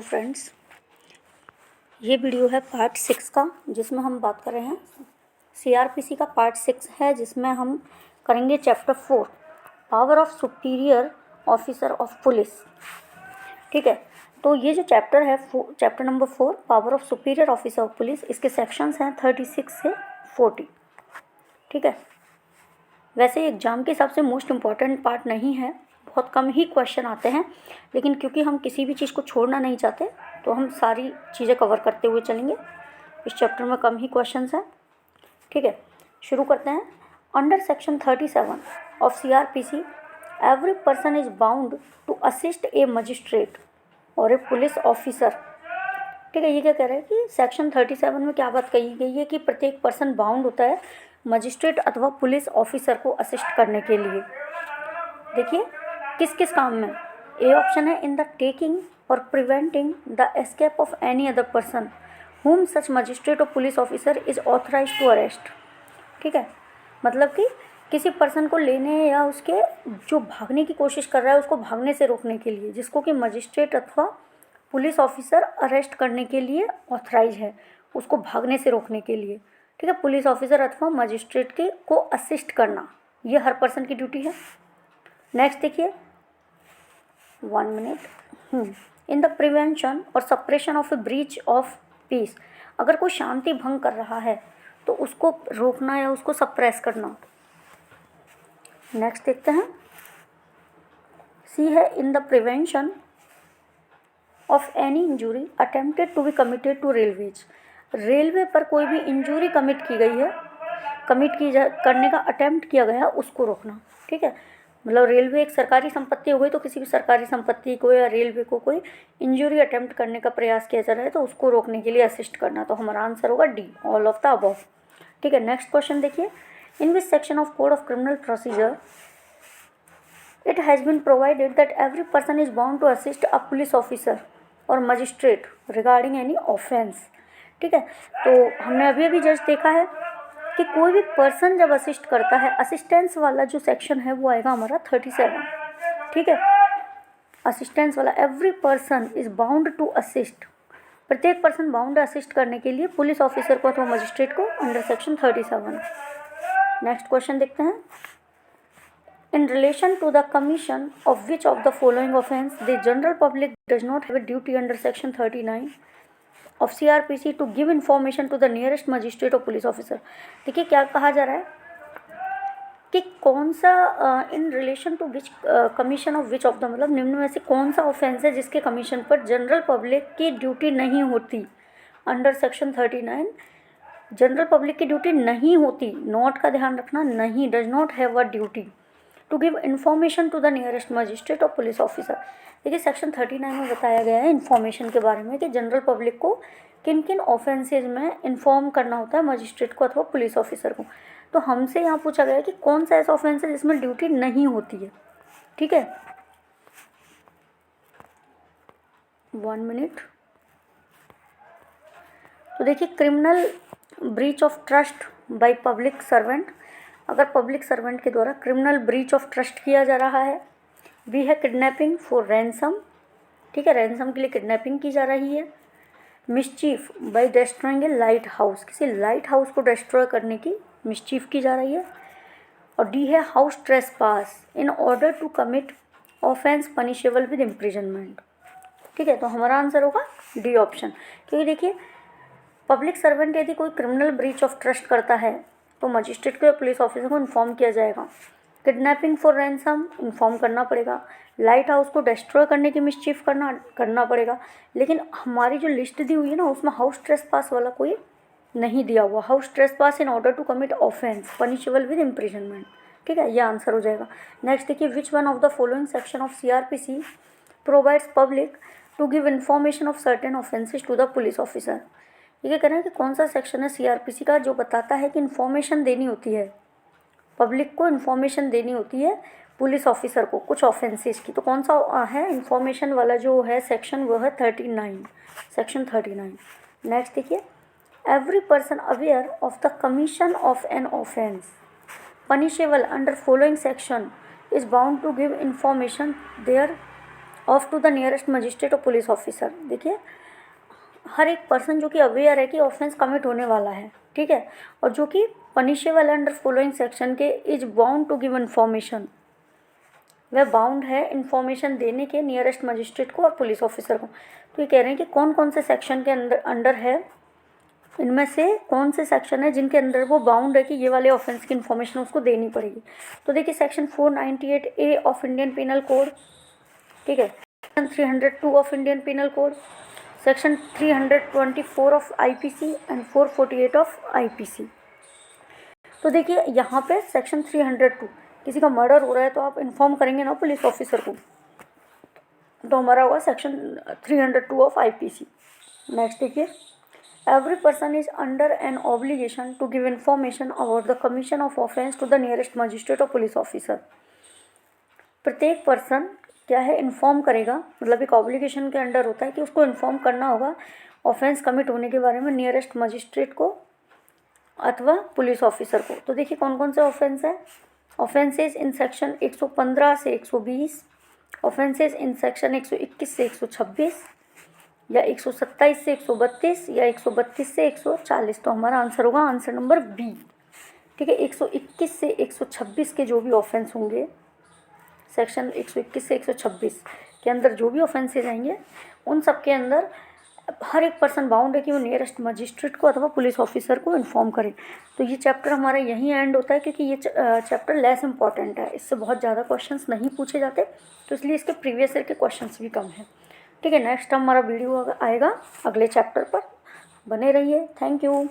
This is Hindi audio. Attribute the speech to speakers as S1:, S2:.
S1: फ्रेंड्स, ये वीडियो है पार्ट 6 का, जिसमें हम बात कर रहे हैं सीआरपीसी का पार्ट 6 है, जिसमें हम करेंगे chapter 4 power of superior officer of police. ठीक है, तो ये जो चैप्टर है chapter number 4 power of superior officer of police, इसके सेक्शंस हैं 36 से 40। ठीक है, वैसे एग्ज़ाम के हिसाब से मोस्ट इम्पॉर्टेंट पार्ट नहीं है, बहुत कम ही क्वेश्चन आते हैं, लेकिन क्योंकि हम किसी भी चीज़ को छोड़ना नहीं चाहते तो हम सारी चीज़ें कवर करते हुए चलेंगे। इस चैप्टर में कम ही क्वेश्चंस हैं। ठीक है, शुरू करते हैं। Under section 37 of CrPC every person is bound to assist a magistrate और ए पुलिस ऑफिसर। ठीक है, ये क्या कह रहा है कि सेक्शन 37 में क्या बात कही गई है कि प्रत्येक पर्सन बाउंड होता है मजिस्ट्रेट अथवा पुलिस ऑफिसर को असिस्ट करने के लिए। देखिए किस किस काम में। ए ऑप्शन है in the taking or preventing the escape of any other person whom such magistrate और police officer is authorise to arrest. ठीक है, मतलब कि किसी पर्सन को लेने या उसके जो भागने की कोशिश कर रहा है उसको भागने से रोकने के लिए, जिसको कि मजिस्ट्रेट अथवा पुलिस ऑफिसर अरेस्ट करने के लिए ऑथराइज है, उसको भागने से रोकने के लिए। ठीक है, पुलिस ऑफिसर अथवा मजिस्ट्रेट के को असिस्ट करना, ये हर पर्सन की ड्यूटी है। नेक्स्ट देखिए, 1 मिनट। इन द प्रिवेंशन और suppression of A breach of peace, अगर कोई शांति भंग कर रहा है तो उसको रोकना या उसको सप्रेस करना। नेक्स्ट देखते हैं, सी है in the prevention of any injury attempted to be committed to railways. Railway पर कोई भी इंजरी कमिट की गई है, करने का अटेम्प्ट किया गया, उसको रोकना। ठीक है, मतलब रेलवे एक सरकारी संपत्ति हो गई, तो किसी भी सरकारी संपत्ति को या रेलवे को कोई इंजरी अटेम्प्ट करने का प्रयास किया जा रहा है तो उसको रोकने के लिए असिस्ट करना। तो हमारा आंसर होगा D, all of the above. ठीक है, नेक्स्ट क्वेश्चन देखिए। In which section of code of criminal procedure it has been provided that every person is bound to assist a police officer or magistrate regarding any offence. ठीक है, तो हमने अभी अभी जस्ट देखा है कि कोई भी पर्सन जब असिस्ट करता है, असिस्टेंस वाला जो सेक्शन है वो आएगा हमारा 37। ठीक है, असिस्टेंस वाला, every person is bound to assist, प्रत्येक पर्सन बाउंड असिस्ट करने के लिए पुलिस ऑफिसर को अथवा मजिस्ट्रेट को, अंडर सेक्शन 37। नेक्स्ट क्वेश्चन देखते हैं। In relation to the commission of which of the following offence the general public does not have a duty under section 39 of CrPC to give information to the nearest magistrate और पुलिस ऑफिसर। देखिए क्या कहा जा रहा है कि कौन सा in relation to which commission of which of the, मतलब निम्न में से कौन सा ऑफेंस है जिसके कमीशन पर जनरल पब्लिक की ड्यूटी नहीं होती। अंडर सेक्शन 39 जनरल पब्लिक की ड्यूटी नहीं होती, नोट का ध्यान रखना, नहीं, does not have a duty to give information to the nearest magistrate और पुलिस ऑफिसर। देखिए सेक्शन 39 में बताया गया है इन्फॉर्मेशन के बारे में कि जनरल पब्लिक को किन किन ऑफेंसेज में इन्फॉर्म करना होता है मजिस्ट्रेट को अथवा पुलिस ऑफिसर को। तो हमसे यहाँ पूछा गया है कि कौन सा ऐसा ऑफेंस है जिसमें ड्यूटी नहीं होती है। ठीक है, 1 मिनट। तो देखिए, criminal breach of trust by public servant, अगर पब्लिक सर्वेंट के द्वारा क्रिमिनल ब्रीच ऑफ ट्रस्ट किया जा रहा है। बी है किडनैपिंग फॉर रैंसम, ठीक है, रैंसम के लिए किडनैपिंग की जा रही है। मिसचीफ बाय डिस्ट्रॉइंग ए लाइट हाउस, किसी लाइट हाउस को डिस्ट्रॉय करने की मिसचीफ की जा रही है। और डी है house trespass in order to commit offence punishable with imprisonment. ठीक है, तो हमारा आंसर होगा डी ऑप्शन, क्योंकि देखिए पब्लिक सर्वेंट यदि कोई क्रिमिनल ब्रीच ऑफ ट्रस्ट करता है तो मजिस्ट्रेट को या पुलिस ऑफिसर को इन्फॉर्म किया जाएगा। किडनैपिंग फॉर रैंसम इन्फॉर्म करना पड़ेगा, लाइट हाउस को डिस्ट्रॉय करने की मिसचीफ करना पड़ेगा। लेकिन हमारी जो लिस्ट दी हुई है ना, उसमें हाउस ट्रेसपास वाला कोई नहीं दिया हुआ। House trespass in order to commit offence punishable with imprisonment. ठीक है, यह आंसर हो जाएगा। नेक्स्ट देखिए, which one of the following section of CrPC provides public to give information of certain offences to the police officer. ये कह रहे हैं कि कौन सा सेक्शन है सीआरपीसी का जो बताता है कि इन्फॉर्मेशन देनी होती है, पब्लिक को इन्फॉर्मेशन देनी होती है पुलिस ऑफिसर को कुछ ऑफेंसेस की। तो कौन सा है इन्फॉर्मेशन वाला जो है सेक्शन, वो है 39, सेक्शन 39। नेक्स्ट देखिए, every person aware of the commission of an offence punishable under following section is bound to give information thereof to the nearest magistrate और पुलिस ऑफिसर। देखिए हर एक पर्सन जो कि अवेयर है कि ऑफेंस कमिट होने वाला है, ठीक है, और जो कि पनिशेबल अंडर फॉलोइंग सेक्शन के is bound to give information, वह बाउंड है इन्फॉर्मेशन देने के नियरेस्ट मजिस्ट्रेट को और पुलिस ऑफिसर को। तो ये कह रहे हैं कि कौन कौन से सेक्शन के अंडर है, इनमें से कौन से सेक्शन है जिनके अंदर वो बाउंड है कि ये वाले ऑफेंस की इन्फॉर्मेशन उसको देनी पड़ेगी। तो देखिए section 498A of Indian penal code, ठीक है, section 302 of Indian penal code, section 324 of IPC and 448 of IPC। तो देखिए यहाँ पे सेक्शन 302, किसी का मर्डर हो रहा है तो आप इन्फॉर्म करेंगे ना पुलिस ऑफिसर को, तो हमारा होगा सेक्शन 302 ऑफ IPC। नेक्स्ट देखिए, every person is under an obligation to give information about the commission of offence to the nearest magistrate और पुलिस ऑफिसर। प्रत्येक पर्सन क्या है, इन्फॉर्म करेगा, मतलब एक ऑब्लिगेशन के अंडर होता है कि उसको इन्फॉर्म करना होगा ऑफेंस कमिट होने के बारे में नियरेस्ट मजिस्ट्रेट को अथवा पुलिस ऑफिसर को। तो देखिए कौन कौन से ऑफेंस है, ऑफेंसेस इन सेक्शन 115 से 120, ऑफेंसेस इन सेक्शन 121 से 126, या 127 से 132, या 132 से 140। तो हमारा आंसर होगा आंसर नंबर बी, ठीक है। 121 से 126 के जो भी ऑफेंस होंगे, सेक्शन 121 से 126 के अंदर जो भी ऑफेंसेज आएंगे, उन सब के अंदर हर एक पर्सन बाउंड है कि वो नियरेस्ट मजिस्ट्रेट को अथवा पुलिस ऑफिसर को इन्फॉर्म करे। तो ये चैप्टर हमारा यहीं एंड होता है, क्योंकि ये चैप्टर लेस इंपॉर्टेंट है, इससे बहुत ज़्यादा क्वेश्चंस नहीं पूछे जाते, तो इसलिए इसके प्रीवियस ईयर के क्वेश्चंस भी कम हैं, ठीक है। नेक्स्ट हमारा वीडियो आएगा अगले चैप्टर पर, बने रहिए। Thank you.